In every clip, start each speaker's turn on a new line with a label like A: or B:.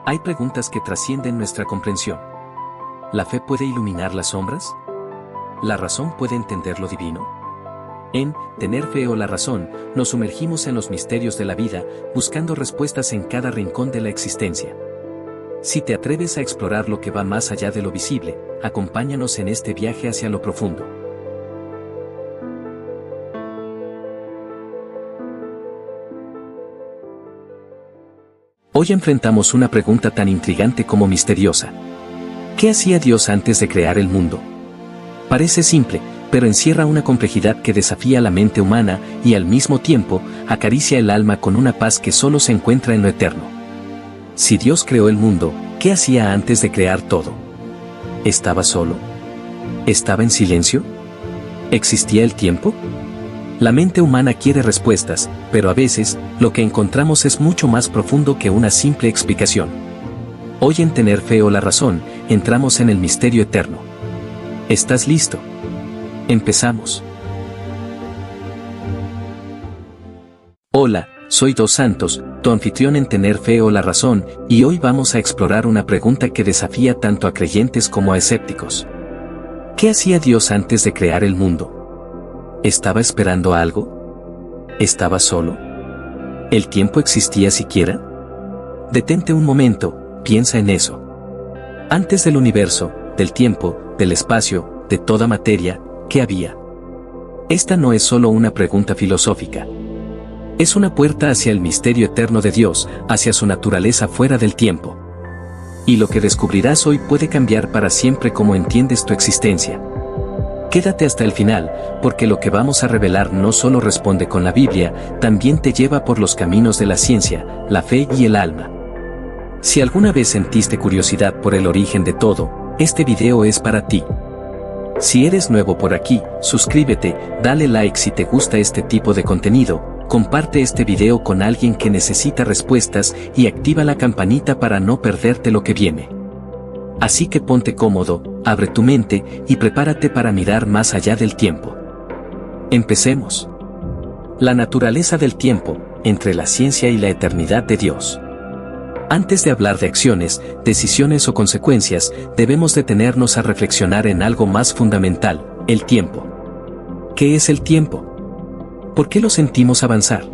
A: Hay preguntas que trascienden nuestra comprensión. ¿La fe puede iluminar las sombras? ¿La razón puede entender lo divino? En Tener Fe o la Razón, nos sumergimos en los misterios de la vida, buscando respuestas en cada rincón de la existencia. Si te atreves a explorar lo que va más allá de lo visible, acompáñanos en este viaje hacia lo profundo. Hoy enfrentamos una pregunta tan intrigante como misteriosa. ¿Qué hacía Dios antes de crear el mundo? Parece simple, pero encierra una complejidad que desafía la mente humana y al mismo tiempo acaricia el alma con una paz que solo se encuentra en lo eterno. Si Dios creó el mundo, ¿qué hacía antes de crear todo? ¿Estaba solo? ¿Estaba en silencio? ¿Existía el tiempo? La mente humana quiere respuestas, pero a veces, lo que encontramos es mucho más profundo que una simple explicación. Hoy en Tener Fe o la Razón, entramos en el misterio eterno. ¿Estás listo? Empezamos. Hola, soy Dos Santos, tu anfitrión en Tener Fe o la Razón, y hoy vamos a explorar una pregunta que desafía tanto a creyentes como a escépticos. ¿Qué hacía Dios antes de crear el mundo? ¿Estaba esperando algo? ¿Estaba solo? ¿El tiempo existía siquiera? Detente un momento, piensa en eso. Antes del universo, del tiempo, del espacio, de toda materia, ¿qué había? Esta no es solo una pregunta filosófica. Es una puerta hacia el misterio eterno de Dios, hacia su naturaleza fuera del tiempo. Y lo que descubrirás hoy puede cambiar para siempre cómo entiendes tu existencia. Quédate hasta el final, porque lo que vamos a revelar no solo responde con la Biblia, también te lleva por los caminos de la ciencia, la fe y el alma. Si alguna vez sentiste curiosidad por el origen de todo, este video es para ti. Si eres nuevo por aquí, suscríbete, dale like si te gusta este tipo de contenido, comparte este video con alguien que necesita respuestas y activa la campanita para no perderte lo que viene. Así que ponte cómodo, abre tu mente y prepárate para mirar más allá del tiempo. Empecemos. La naturaleza del tiempo, entre la ciencia y la eternidad de Dios. Antes de hablar de acciones, decisiones o consecuencias, debemos detenernos a reflexionar en algo más fundamental, el tiempo. ¿Qué es el tiempo? ¿Por qué lo sentimos avanzar?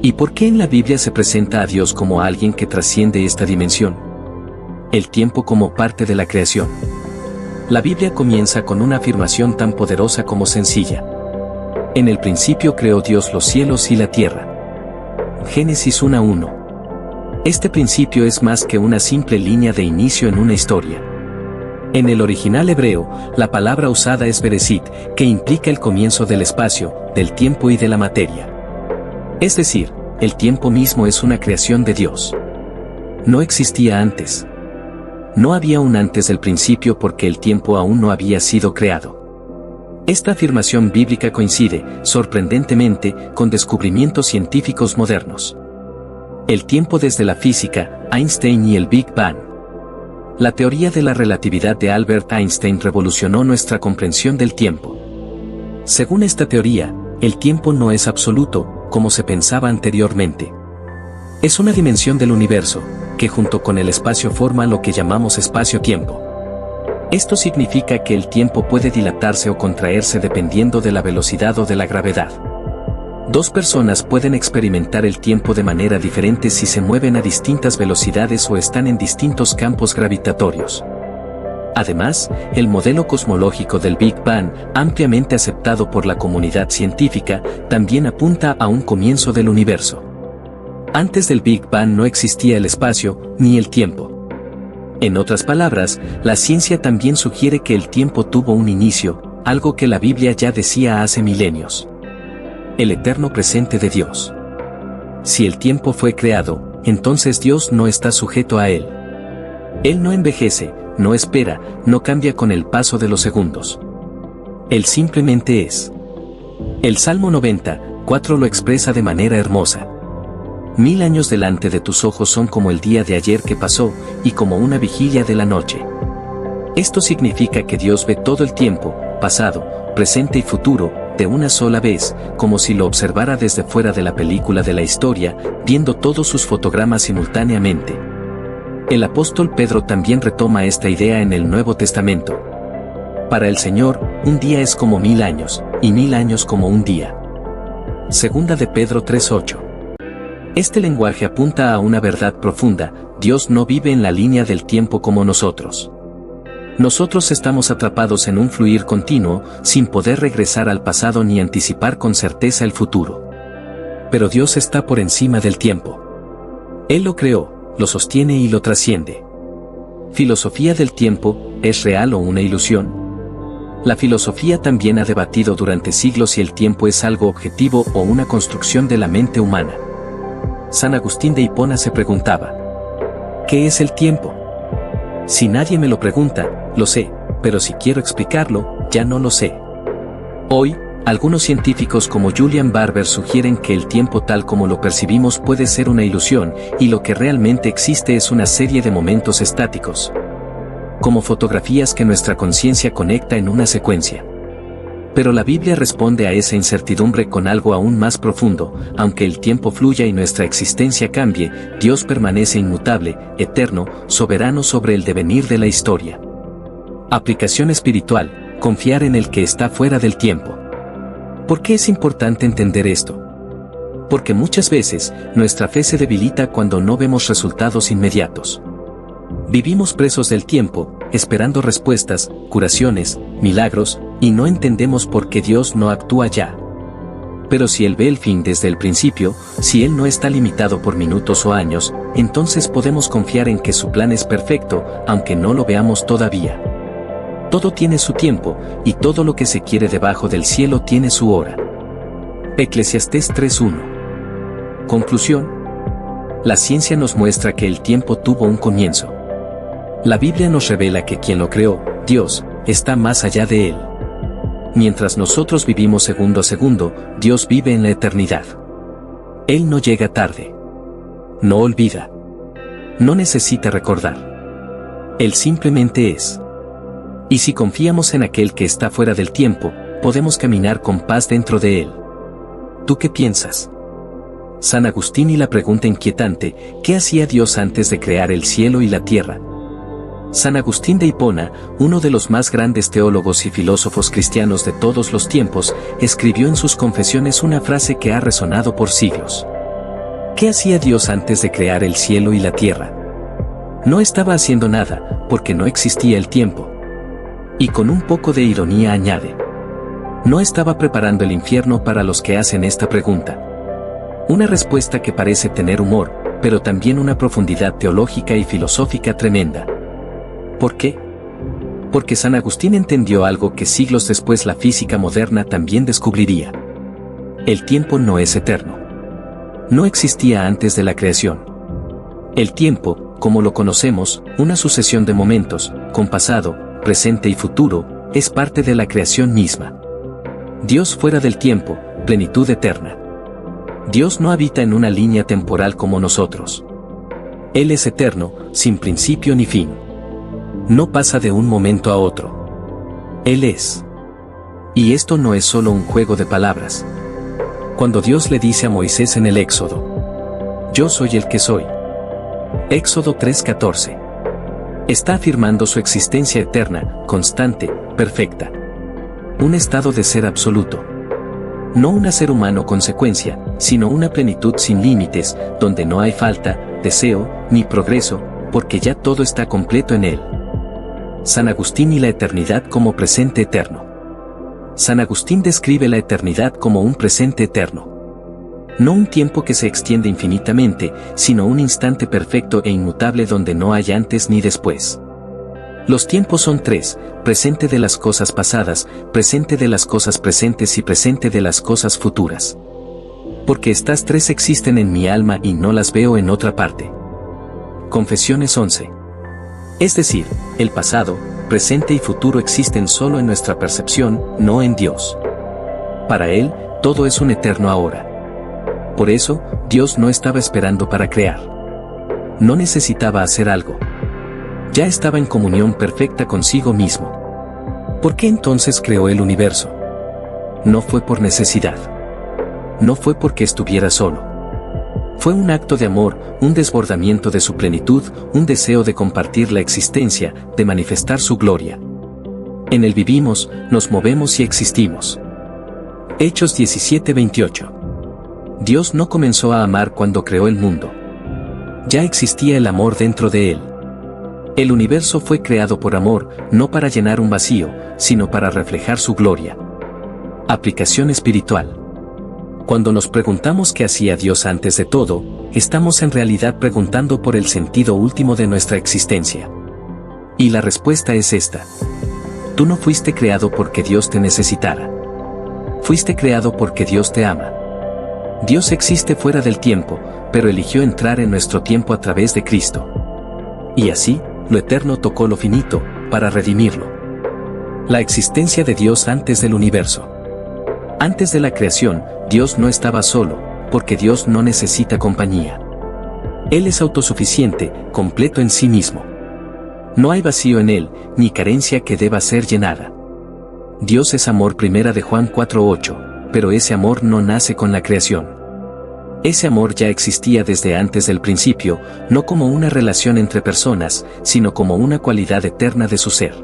A: ¿Y por qué en la Biblia se presenta a Dios como alguien que trasciende esta dimensión? El tiempo como parte de la creación. La Biblia comienza con una afirmación tan poderosa como sencilla. En el principio creó Dios los cielos y la tierra. Génesis 1:1. Este principio es más que una simple línea de inicio en una historia. En el original hebreo, la palabra usada es Bereshit, que implica el comienzo del espacio, del tiempo y de la materia. Es decir, el tiempo mismo es una creación de Dios. No existía antes. No había un antes del principio porque el tiempo aún no había sido creado. Esta afirmación bíblica coincide, sorprendentemente, con descubrimientos científicos modernos. El tiempo desde la física, Einstein y el Big Bang. La teoría de la relatividad de Albert Einstein revolucionó nuestra comprensión del tiempo. Según esta teoría, el tiempo no es absoluto, como se pensaba anteriormente. Es una dimensión del universo, que junto con el espacio forma lo que llamamos espacio-tiempo. Esto significa que el tiempo puede dilatarse o contraerse dependiendo de la velocidad o de la gravedad. Dos personas pueden experimentar el tiempo de manera diferente si se mueven a distintas velocidades o están en distintos campos gravitatorios. Además, el modelo cosmológico del Big Bang, ampliamente aceptado por la comunidad científica, también apunta a un comienzo del universo. Antes del Big Bang no existía el espacio, ni el tiempo. En otras palabras, la ciencia también sugiere que el tiempo tuvo un inicio, algo que la Biblia ya decía hace milenios. El eterno presente de Dios. Si el tiempo fue creado, entonces Dios no está sujeto a él. Él no envejece, no espera, no cambia con el paso de los segundos. Él simplemente es. El Salmo 90:4 lo expresa de manera hermosa. 1000 años delante de tus ojos son como el día de ayer que pasó, y como una vigilia de la noche. Esto significa que Dios ve todo el tiempo, pasado, presente y futuro, de una sola vez, como si lo observara desde fuera de la película de la historia, viendo todos sus fotogramas simultáneamente. El apóstol Pedro también retoma esta idea en el Nuevo Testamento. Para el Señor, un día es como 1000 años, y 1000 años como un día. Segunda de Pedro 3:8. Este lenguaje apunta a una verdad profunda: Dios no vive en la línea del tiempo como nosotros. Nosotros estamos atrapados en un fluir continuo, sin poder regresar al pasado ni anticipar con certeza el futuro. Pero Dios está por encima del tiempo. Él lo creó, lo sostiene y lo trasciende. ¿Filosofía del tiempo es real o una ilusión? La filosofía también ha debatido durante siglos si el tiempo es algo objetivo o una construcción de la mente humana. San Agustín de Hipona se preguntaba: ¿qué es el tiempo? Si nadie me lo pregunta, lo sé, pero si quiero explicarlo, ya no lo sé. Hoy, algunos científicos como Julian Barber sugieren que el tiempo tal como lo percibimos puede ser una ilusión, y lo que realmente existe es una serie de momentos estáticos, como fotografías que nuestra conciencia conecta en una secuencia. Pero la Biblia responde a esa incertidumbre con algo aún más profundo: aunque el tiempo fluya y nuestra existencia cambie, Dios permanece inmutable, eterno, soberano sobre el devenir de la historia. Aplicación espiritual: confiar en el que está fuera del tiempo. ¿Por qué es importante entender esto? Porque muchas veces, nuestra fe se debilita cuando no vemos resultados inmediatos. Vivimos presos del tiempo, esperando respuestas, curaciones, milagros, y no entendemos por qué Dios no actúa ya. Pero si Él ve el fin desde el principio, si Él no está limitado por minutos o años, entonces podemos confiar en que su plan es perfecto, aunque no lo veamos todavía. Todo tiene su tiempo, y todo lo que se quiere debajo del cielo tiene su hora. Eclesiastés 3:1. Conclusión. La ciencia nos muestra que el tiempo tuvo un comienzo. La Biblia nos revela que quien lo creó, Dios, está más allá de él. Mientras nosotros vivimos segundo a segundo, Dios vive en la eternidad. Él no llega tarde. No olvida. No necesita recordar. Él simplemente es. Y si confiamos en aquel que está fuera del tiempo, podemos caminar con paz dentro de él. ¿Tú qué piensas? San Agustín y la pregunta inquietante: ¿qué hacía Dios antes de crear el cielo y la tierra? San Agustín de Hipona, uno de los más grandes teólogos y filósofos cristianos de todos los tiempos, escribió en sus Confesiones una frase que ha resonado por siglos. ¿Qué hacía Dios antes de crear el cielo y la tierra? No estaba haciendo nada, porque no existía el tiempo. Y con un poco de ironía añade: no estaba preparando el infierno para los que hacen esta pregunta. Una respuesta que parece tener humor, pero también una profundidad teológica y filosófica tremenda. ¿Por qué? Porque San Agustín entendió algo que siglos después la física moderna también descubriría. El tiempo no es eterno. No existía antes de la creación. El tiempo, como lo conocemos, una sucesión de momentos, con pasado, presente y futuro, es parte de la creación misma. Dios fuera del tiempo, plenitud eterna. Dios no habita en una línea temporal como nosotros. Él es eterno, sin principio ni fin. No pasa de un momento a otro. Él es. Y esto no es solo un juego de palabras. Cuando Dios le dice a Moisés en el Éxodo: yo soy el que soy. Éxodo 3:14. Está afirmando su existencia eterna, constante, perfecta. Un estado de ser absoluto. No un ser humano consecuencia, sino una plenitud sin límites, donde no hay falta, deseo, ni progreso, porque ya todo está completo en él. San Agustín y la eternidad como presente eterno. San Agustín describe la eternidad como un presente eterno. No un tiempo que se extiende infinitamente, sino un instante perfecto e inmutable donde no hay antes ni después. Los tiempos son tres: presente de las cosas pasadas, presente de las cosas presentes y presente de las cosas futuras. Porque estas tres existen en mi alma y no las veo en otra parte. Confesiones 11. Es decir, el pasado, presente y futuro existen solo en nuestra percepción, no en Dios. Para Él, todo es un eterno ahora. Por eso, Dios no estaba esperando para crear. No necesitaba hacer algo. Ya estaba en comunión perfecta consigo mismo. ¿Por qué entonces creó el universo? No fue por necesidad. No fue porque estuviera solo. Fue un acto de amor, un desbordamiento de su plenitud, un deseo de compartir la existencia, de manifestar su gloria. En él vivimos, nos movemos y existimos. Hechos 17:28. Dios no comenzó a amar cuando creó el mundo. Ya existía el amor dentro de él. El universo fue creado por amor, no para llenar un vacío, sino para reflejar su gloria. Aplicación espiritual. Cuando nos preguntamos qué hacía Dios antes de todo, estamos en realidad preguntando por el sentido último de nuestra existencia. Y la respuesta es esta. Tú no fuiste creado porque Dios te necesitara. Fuiste creado porque Dios te ama. Dios existe fuera del tiempo, pero eligió entrar en nuestro tiempo a través de Cristo. Y así, lo eterno tocó lo finito, para redimirlo. La existencia de Dios antes del universo. Antes de la creación, Dios no estaba solo, porque Dios no necesita compañía. Él es autosuficiente, completo en sí mismo. No hay vacío en Él, ni carencia que deba ser llenada. Dios es amor, primera de Juan 4:8, pero ese amor no nace con la creación. Ese amor ya existía desde antes del principio, no como una relación entre personas, sino como una cualidad eterna de su ser.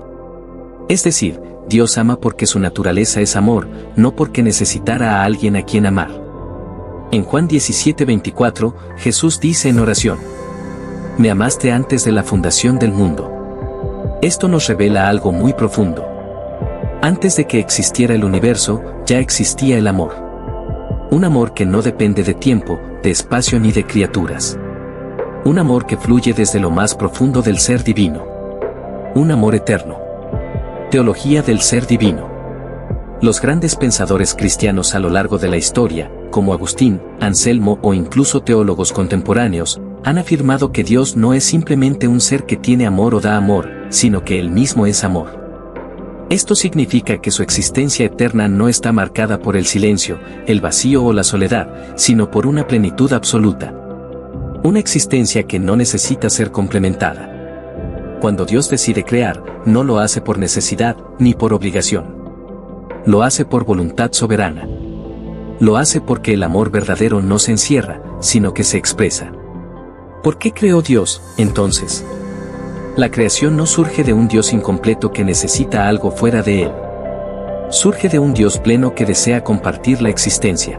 A: Es decir, Dios ama porque su naturaleza es amor, no porque necesitara a alguien a quien amar. En Juan 17:24, Jesús dice en oración: Me amaste antes de la fundación del mundo. Esto nos revela algo muy profundo. Antes de que existiera el universo, ya existía el amor. Un amor que no depende de tiempo, de espacio ni de criaturas. Un amor que fluye desde lo más profundo del ser divino. Un amor eterno. Teología del ser divino. Los grandes pensadores cristianos a lo largo de la historia, como Agustín, Anselmo o incluso teólogos contemporáneos, han afirmado que Dios no es simplemente un ser que tiene amor o da amor, sino que Él mismo es amor. Esto significa que su existencia eterna no está marcada por el silencio, el vacío o la soledad, sino por una plenitud absoluta. Una existencia que no necesita ser complementada. Cuando Dios decide crear, no lo hace por necesidad, ni por obligación. Lo hace por voluntad soberana. Lo hace porque el amor verdadero no se encierra, sino que se expresa. ¿Por qué creó Dios, entonces? La creación no surge de un Dios incompleto que necesita algo fuera de él. Surge de un Dios pleno que desea compartir la existencia.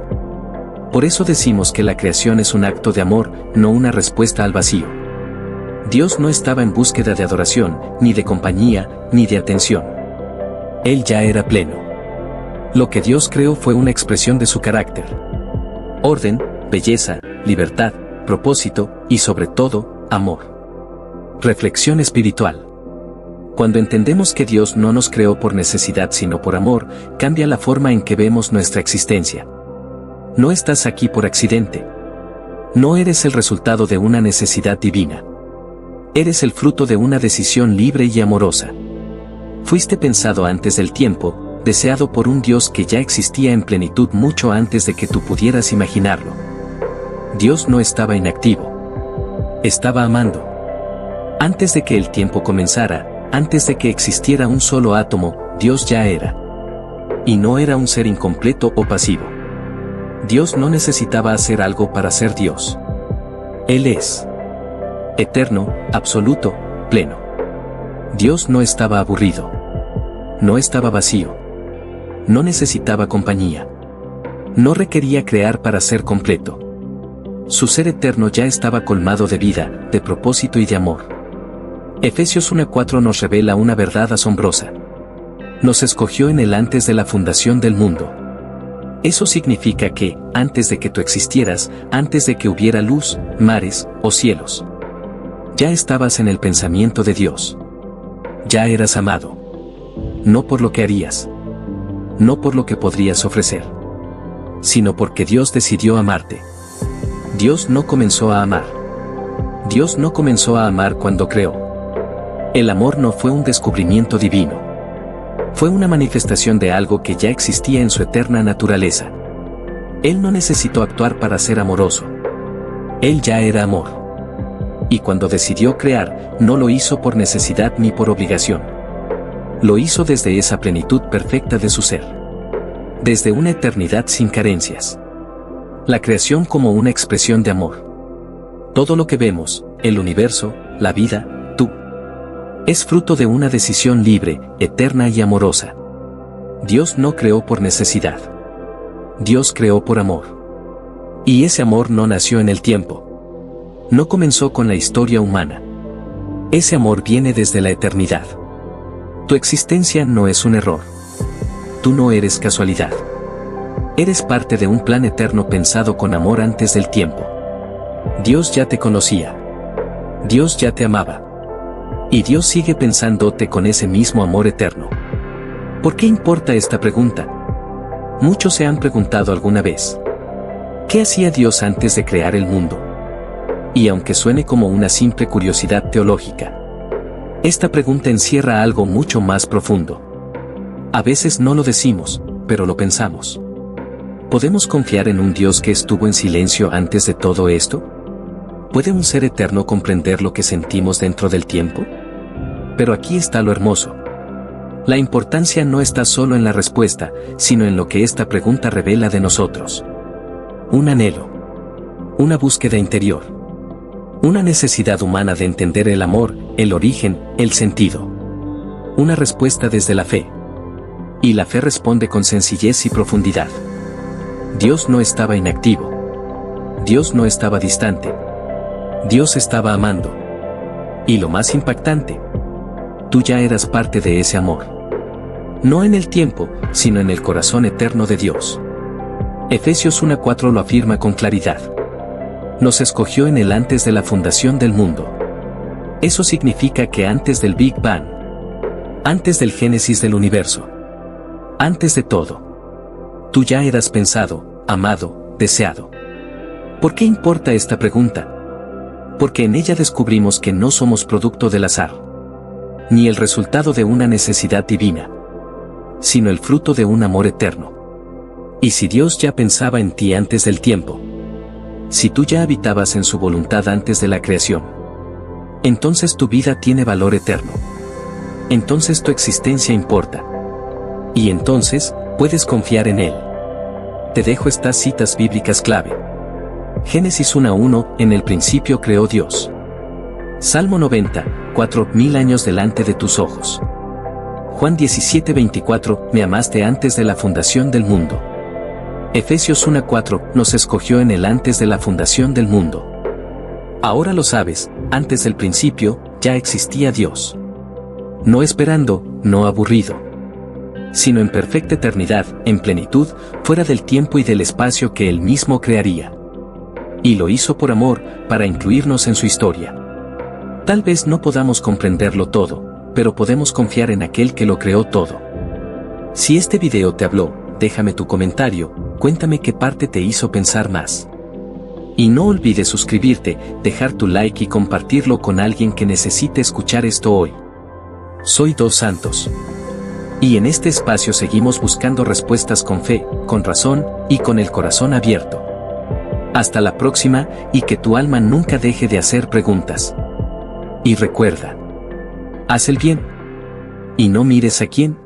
A: Por eso decimos que la creación es un acto de amor, no una respuesta al vacío. Dios no estaba en búsqueda de adoración, ni de compañía, ni de atención. Él ya era pleno. Lo que Dios creó fue una expresión de su carácter. Orden, belleza, libertad, propósito, y sobre todo, amor. Reflexión espiritual. Cuando entendemos que Dios no nos creó por necesidad sino por amor, cambia la forma en que vemos nuestra existencia. No estás aquí por accidente. No eres el resultado de una necesidad divina. Eres el fruto de una decisión libre y amorosa. Fuiste pensado antes del tiempo, deseado por un Dios que ya existía en plenitud mucho antes de que tú pudieras imaginarlo. Dios no estaba inactivo. Estaba amando. Antes de que el tiempo comenzara, antes de que existiera un solo átomo, Dios ya era. Y no era un ser incompleto o pasivo. Dios no necesitaba hacer algo para ser Dios. Él es eterno, absoluto, pleno. Dios no estaba aburrido. No estaba vacío. No necesitaba compañía. No requería crear para ser completo. Su ser eterno ya estaba colmado de vida, de propósito y de amor. Efesios 1:4 nos revela una verdad asombrosa. Nos escogió en él antes de la fundación del mundo. Eso significa que, antes de que tú existieras, antes de que hubiera luz, mares o cielos, ya estabas en el pensamiento de Dios. Ya eras amado. No por lo que harías. No por lo que podrías ofrecer. Sino porque Dios decidió amarte. Dios no comenzó a amar. Dios no comenzó a amar cuando creó. El amor no fue un descubrimiento divino. Fue una manifestación de algo que ya existía en su eterna naturaleza. Él no necesitó actuar para ser amoroso. Él ya era amor. Y cuando decidió crear, no lo hizo por necesidad ni por obligación. Lo hizo desde esa plenitud perfecta de su ser. Desde una eternidad sin carencias. La creación como una expresión de amor. Todo lo que vemos, el universo, la vida, tú, es fruto de una decisión libre, eterna y amorosa. Dios no creó por necesidad. Dios creó por amor. Y ese amor no nació en el tiempo. No comenzó con la historia humana. Ese amor viene desde la eternidad. Tu existencia no es un error. Tú no eres casualidad. Eres parte de un plan eterno pensado con amor antes del tiempo. Dios ya te conocía. Dios ya te amaba. Y Dios sigue pensándote con ese mismo amor eterno. ¿Por qué importa esta pregunta? Muchos se han preguntado alguna vez. ¿Qué hacía Dios antes de crear el mundo? Y aunque suene como una simple curiosidad teológica, esta pregunta encierra algo mucho más profundo. A veces no lo decimos, pero lo pensamos. ¿Podemos confiar en un Dios que estuvo en silencio antes de todo esto? ¿Puede un ser eterno comprender lo que sentimos dentro del tiempo? Pero aquí está lo hermoso. La importancia no está solo en la respuesta, sino en lo que esta pregunta revela de nosotros. Un anhelo. Una búsqueda interior. Una necesidad humana de entender el amor, el origen, el sentido. Una respuesta desde la fe. Y la fe responde con sencillez y profundidad. Dios no estaba inactivo. Dios no estaba distante. Dios estaba amando. Y lo más impactante, tú ya eras parte de ese amor. No en el tiempo, sino en el corazón eterno de Dios. Efesios 1:4 lo afirma con claridad. Nos escogió en el antes de la fundación del mundo. Eso significa que antes del Big Bang, antes del génesis del universo, antes de todo, tú ya eras pensado, amado, deseado. ¿Por qué importa esta pregunta? Porque en ella descubrimos que no somos producto del azar, ni el resultado de una necesidad divina, sino el fruto de un amor eterno. Y si Dios ya pensaba en ti antes del tiempo, si tú ya habitabas en su voluntad antes de la creación, entonces tu vida tiene valor eterno. Entonces tu existencia importa. Y entonces, puedes confiar en Él. Te dejo estas citas bíblicas clave. Génesis 1:1, en el principio creó Dios. Salmo 90, 4000 años delante de tus ojos. Juan 17:24, me amaste antes de la fundación del mundo. Efesios 1:4, nos escogió en el antes de la fundación del mundo. Ahora lo sabes, antes del principio, ya existía Dios. No esperando, no aburrido, sino en perfecta eternidad, en plenitud, fuera del tiempo y del espacio que Él mismo crearía. Y lo hizo por amor, para incluirnos en su historia. Tal vez no podamos comprenderlo todo, pero podemos confiar en aquel que lo creó todo. Si este video te habló, déjame tu comentario, cuéntame qué parte te hizo pensar más. Y no olvides suscribirte, dejar tu like y compartirlo con alguien que necesite escuchar esto hoy. Soy Dos Santos. Y en este espacio seguimos buscando respuestas con fe, con razón, y con el corazón abierto. Hasta la próxima, y que tu alma nunca deje de hacer preguntas. Y recuerda, haz el bien. Y no mires a quién.